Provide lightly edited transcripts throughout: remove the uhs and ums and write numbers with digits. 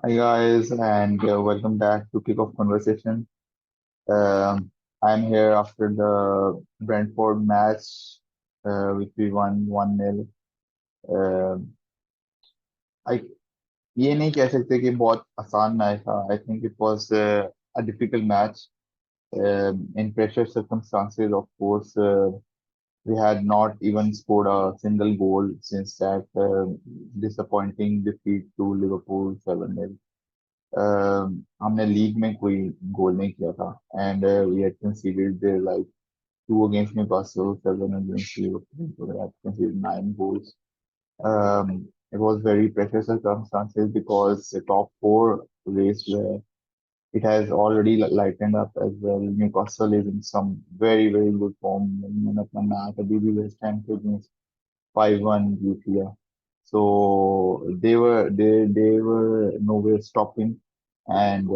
Hi guys, and welcome back to Kickoff Conversation. Um, I'm here after the Brentford match, which we won 1-0. I ये नहीं कह सकते कि बहुत आसान मैच था. I think it was a difficult match. In pressure circumstances, of course, we had not even scored a single goal since that disappointing defeat to Liverpool 7-0. हमने league में कोई गोल नहीं किया था and we had considered like two against Newcastle, seven against Liverpool. So we had conceded 9 goals. Um, it was very pressure circumstances because the top four race where it has already lightened up as well. Newcastle is in some very good form. मैंने अपना match अभी भी West Ham के against 5-1 जीत लिया. So they were nowhere stopping, and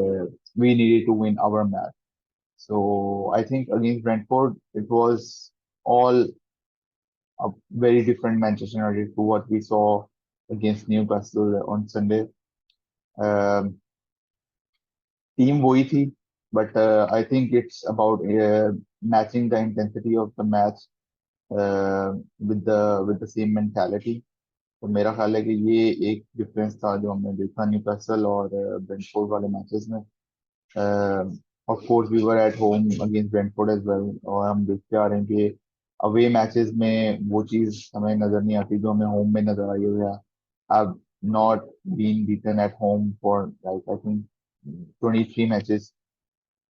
we needed to win our match. So I think against Brentford, it was all a very different Manchester United to what we saw against Newcastle on Sunday. Um, team वही थी, but I think it's about matching the intensity of the match with the same mentality. तो मेरा ख्याल है कि ये एक difference था जो हमने देखा न्यूकासल और ब्रेंटफोर्ड वाले मैचेस में. Of course we were at home against Brentford as well, और हम देखते आ रहे हैं कि अवे मैचेस में वो चीज़ हमें नज़र नहीं आती जो हमें होम में नज़र आई हुई है. I've not been beaten at home for like I think 23 matches.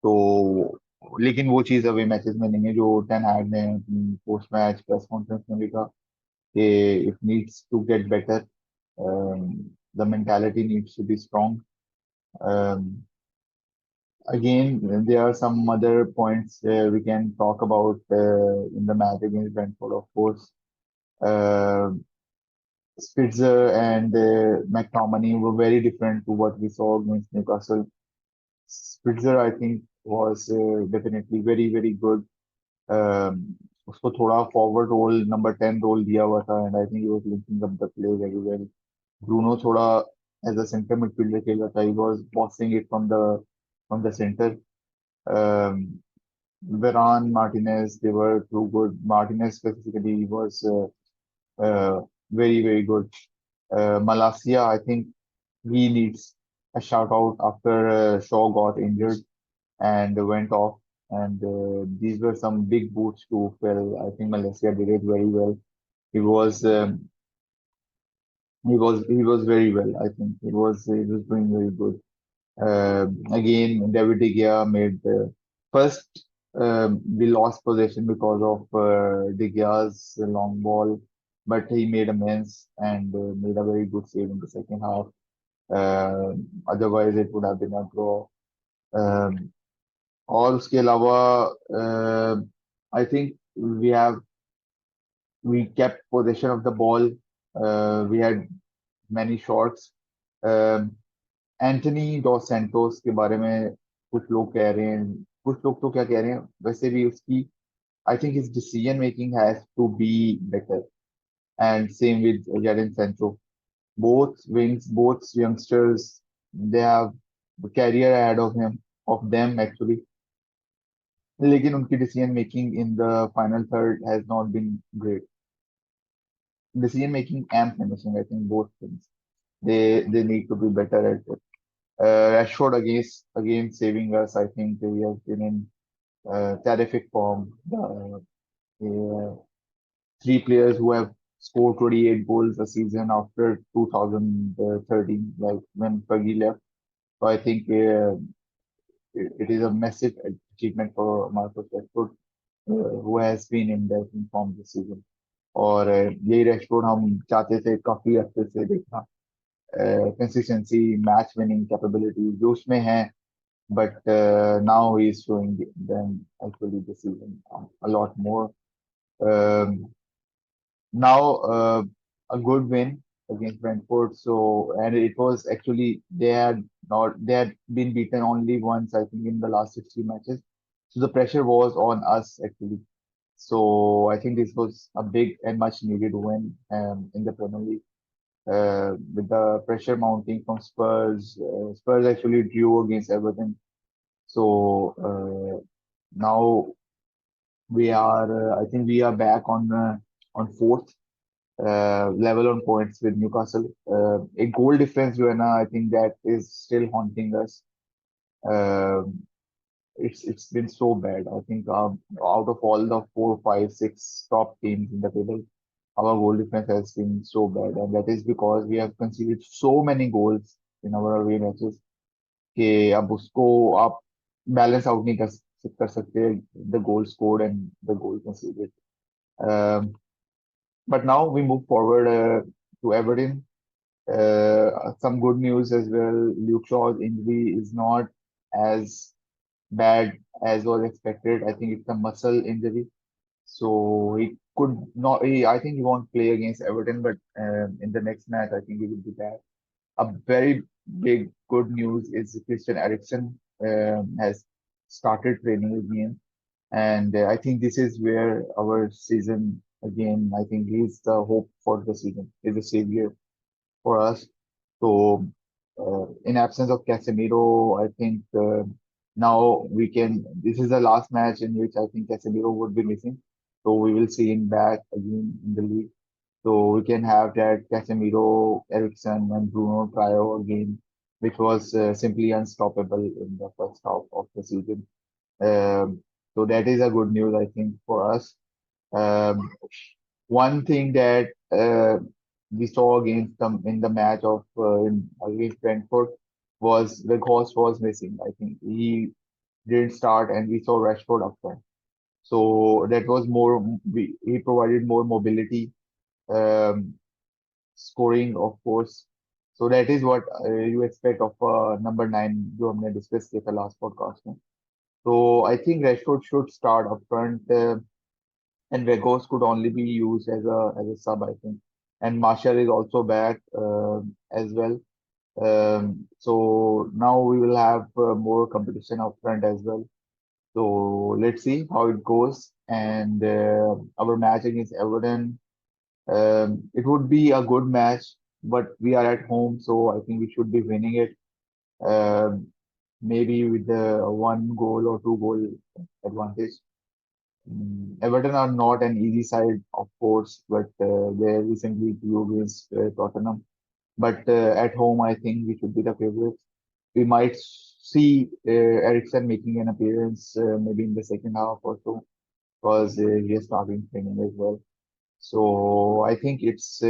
तो लेकिन वो चीज़ अवे मैचेस में नहीं है जो टेन हैग ने पोस्ट मैच प्रेस कॉन्फ्रेंस में भी कहा कि it needs to get better. The mentality needs to be strong. Um, Again, there are some other points we can talk about in the match against Brentford, of course. Uh, Spitzer and McTominay were very different to what we saw against Newcastle. Spitzer, I think, was definitely very good. उसको थोड़ा forward roll number 10 role दिया हुआ था and I think he was linking up the play very well. Bruno थोड़ा as a centre midfielder खेल रहा था. He was bossing it from the centre. Veron, Martinez, they were too good. Martinez specifically was very good. Malacia, I think he needs a shout out after Shaw got injured and went off. And these were some big boots to fill. I think Malacia did it very well. He was he was very well. I think he was doing very good. Again, David De Gea made first. We lost possession because of De Gea's long ball, but he made amends and made a very good save in the second half. Otherwise, it would have been a draw. Um, और उसके अलावा I think we kept possession of the ball. We had many shots. Antony dos Santos के बारे में कुछ लोग कह रहे हैं, कुछ लोग तो क्या कह रहे हैं वैसे भी उसकी I think his decision making has to be better. And same with Jadon Sancho. both wings, both youngsters, they have career ahead of him, of them actually. लेकिन उनकी decision making in the final third has not been great. Decision making and finishing, I think both things they need to be better at it. Rashford again saving us. I think he has been in terrific form. Uh, three players who have scored 28 goals a season after 2013, like when Fergie left. So I think it is a massive achievement for Marcus Rashford, who has been in that form this season. और यही Rashford हम चाहते थे काफी अच्छे से देखना. Consistency, match winning capability जो उसमें है, but now he is showing them actually this season a lot more. Um, Now a good win against Brentford. So and it was actually they had been beaten only once, I think, in the last 60 matches. So the pressure was on us actually. So I think this was a big and much needed win in the Premier League. with the pressure mounting from Spurs. Spurs actually drew against Everton. So now we are, I think we are back on fourth level on points with Newcastle. A goal difference, Joanna, I think that is still haunting us. Um it's been so bad. I think out of all the four, five, six top teams in the table, our goal difference has been so bad, and that is because we have conceded so many goals in our away matches कि अब उसको आप balance out नहीं कर सकते the goal scored and the goal conceded. Um, but now we move forward to Everton. Some good news as well. Luke Shaw's injury is not as bad as was expected. I think it's a muscle injury. So he could not. I think he won't play against Everton, but in the next match, I think he will be back. A very big good news is Christian Eriksen has started training again, and I think this is where our season again. I think he's the hope for the season. He's a savior for us. So, in absence of Casemiro, I think now we can. This is the last match in which I think Casemiro would be missing. So we will see him back again in the league. So we can have that Casemiro, Eriksen, and Bruno trio again, which was simply unstoppable in the first half of the season. Um, so that is a good news, I think, for us. Um, one thing that we saw against them in the match of against Brentford was the Weghorst was missing. I think he didn't start, and we saw Rashford up front. So that was more. He provided more mobility, um, scoring, of course. So that is what you expect of number nine, जो हमने discussed in the last podcast में. So I think Rashford should start up front. And Vegos could only be used as a sub, I think. And Marshall is also back as well. So now we will have more competition up front as well. So let's see how it goes. And our match against Everton, it would be a good match, but we are at home, so I think we should be winning it. Um, Maybe with the one goal or two goal advantage. Everton are not an easy side, of course, but they recently drew against Tottenham. But at home, I think we should be the favorites. We might see Eriksen making an appearance maybe in the second half or so, because he is starting training as well. So I think it's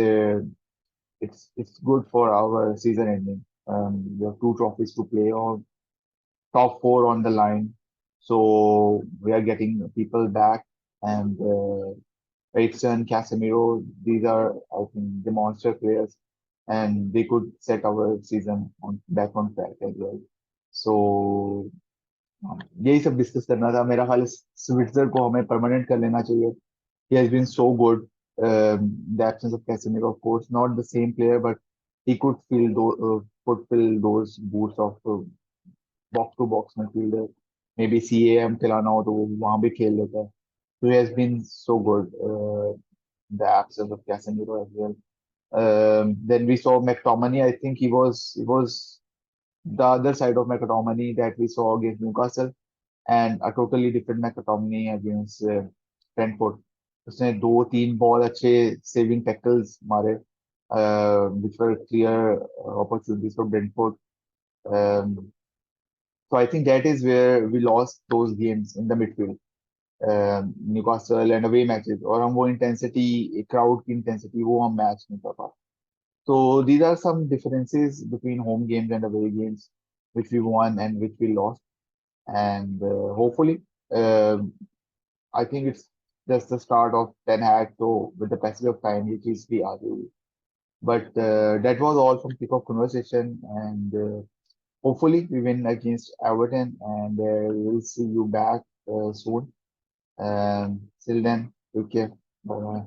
good for our season ending. We have two trophies to play on, top four on the line. So we are getting people back, and Eriksen, Casemiro, these are, I think, the monster players, and they could set our season on back on track as well. So यही सब discuss करना था मेरा ख्याल है Schweitzer को हमें permanent कर लेना चाहिए. He has been so good. The absence of Casemiro, of course, not the same player, but he could fill those boots of box to box midfielder. Maybe CAM खिलाना हो तो वो वहां भी खेल लेता है. So he has been so good. The absence of Casemiro as well. Then we saw McTominay. I think he was the other side of McTominay that we saw against Newcastle, and a totally different McTominay against Brentford. उसने दो तीन बहुत अच्छे saving tackles मारे, which were clear opportunities for Brentford. Um, so I think that is where we lost those games in the midfield. Newcastle and away matches, और हम वो intensity, crowd की इंटेंसिटी वो हम मैच नहीं कर पा. So these are some differences between home games and away games, which we won and which we lost. And hopefully, uh, I think it's just the start of Ten Hag. So with the passage of time, which is the argument. But that was all from Kickoff conversation, and hopefully we win against Everton, and we'll see you back soon. Till then, take care. Bye bye.